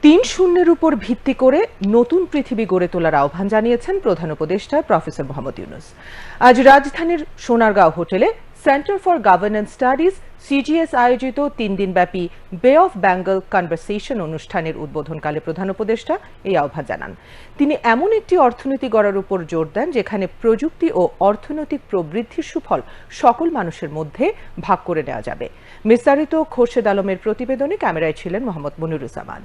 ৩-০ উপর ভিত্তি করে নতুন পৃথিবী গড়ে তোলার আহ্বান জানিয়েছেন প্রধান উপদেষ্টা প্রফেসর মোহাম্মদ ইউনূস। আজ রাজধানীর সোনারগাঁও হোটেলে centre for governance studies CGS আয়োজিত ৩ দিনব্যাপী বে অফ বেঙ্গল কনভারসেশন অনুষ্ঠানের উদ্বোধনকালে প্রধান উপদেষ্টা এই আহ্বান জানান। তিনি এমন একটি অর্থনীতি গড়ার উপর জোর দেন যেখানে প্রযুক্তি ও অর্থনৈতিক প্রবৃদ্ধির সুফল সকল মানুষের মধ্যে ভাগ করে নেওয়া যাবে। বিস্তারিত খোরশেদ আলমের প্রতিবেদনে ক্যামেরায় ছিলেন মোহাম্মদ মনিরুজ্জামান।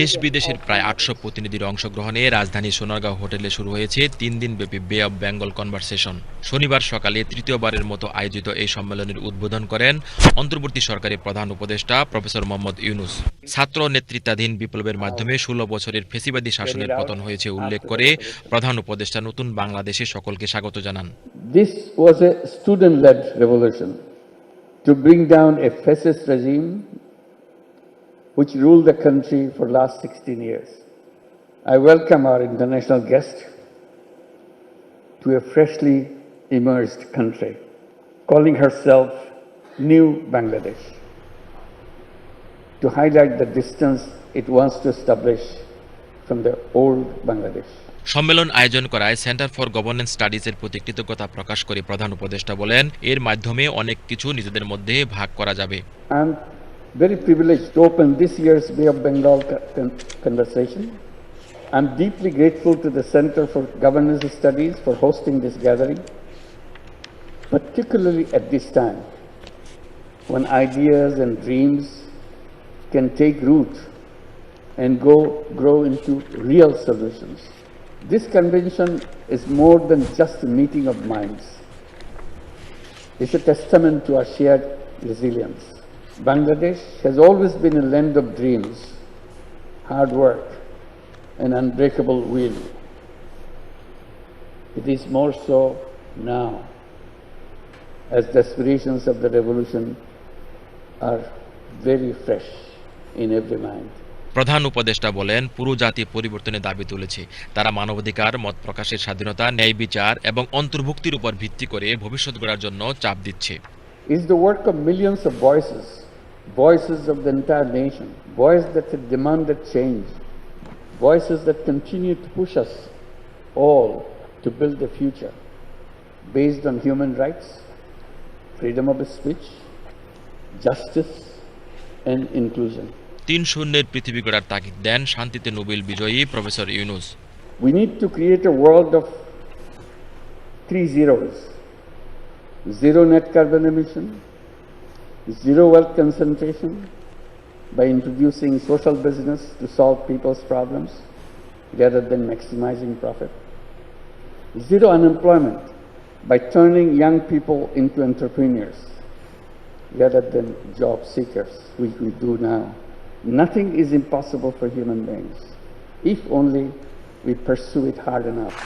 দেশ বিদেশের প্রায় ৮০০ প্রতিনিধির অংশগ্রহণে রাজধানী সোনারগাঁও হোটেলে শুরু হয়েছে ৩ দিনব্যাপী বে অব বেঙ্গল কনভারসেশন। শনিবার সকালে তৃতীয়বারের মতো আয়োজিত এই সম্মেলনের উদ্বোধন করেন অন্তর্বর্তী সরকারের প্রধান উপদেষ্টা প্রফেসর মোহাম্মদ ইউনূস। ছাত্র নেতৃত্বাধীন বিপ্লবের মাধ্যমে ১৬ বছরের ফ্যাসিবাদী শাসনের পতন হয়েছে উল্লেখ করে প্রধান উপদেষ্টা নতুন বাংলাদেশে সকলকে স্বাগত জানান। This was a student-led revolution to bring down a fascist regime which ruled the country for the last 16 years. I welcome our international guest to a freshly emerged country, calling herself New Bangladesh, to highlight the distance it wants to establish from the old Bangladesh. সম্মেলন আয়োজন করায় centre for governance স্টাডিজের প্রতি কৃতজ্ঞতা প্রকাশ করে প্রধান উপদেষ্টা বলেন, এর মাধ্যমে অনেক কিছু নিজেদের মধ্যে ভাগ করা যাবে। I'm very privileged to open this year's Bay of Bengal conversation. I'm deeply grateful to the Center for Governance Studies for hosting this gathering, particularly at this time when ideas and dreams can take root and grow into real solutions. This convention is more than just a meeting of minds. It's a testament to our shared resilience. Bangladesh has always been a land of dreams, hard work, and unbreakable will. It is more so now, as the aspirations of the revolution are very fresh in every mind. প্রধান উপদেষ্টা বলেন, পুরো জাতি পরিবর্তনের দাবি তুলেছে। তারা মানবাধিকার, মত প্রকাশের স্বাধীনতা, ন্যায় বিচার এবং অন্তর্ভুক্তির উপর ভিত্তি করে ভবিষ্যৎ গড়ার জন্য চাপ দিচ্ছে। It's the work of millions of voices of the entire nation, voices that have demanded change, voices that continue to push us all to build a future based on human rights, freedom of speech, justice, and inclusion. ৩-০ পৃথিবী গড়ার তাগিদ দেন শান্তিতে Nobel বিজয়ী professor Yunus. We need to create a world of 3 zeros: zero net carbon emission, zero wealth concentration by introducing social business to solve people's problems rather than maximizing profit, zero unemployment by turning young people into entrepreneurs rather than job seekers, which we do now. Nothing is impossible for human beings if only we pursue it hard enough.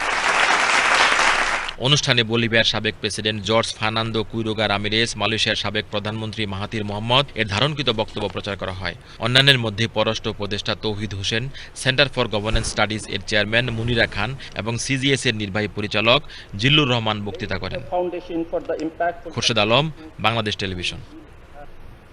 অনুষ্ঠানে বলিভিয়ার সাবেক president George Fernando Quiroga Ramirez, মালয়েশিয়ার সাবেক প্রধানমন্ত্রী Mahathir Mohamad এর ধারণকৃত বক্তব্য প্রচার করা হয়। অন্যান্যের মধ্যে পররাষ্ট্র উপদেষ্টা Touhid Hossain, centre for governance studies এর চেয়ারম্যান মুনিরা খান এবং সিজিএস এর নির্বাহী পরিচালক জিল্লুর রহমান বক্তৃতা করেন। খোরশেদ আলম, বাংলাদেশ টেলিভিশন।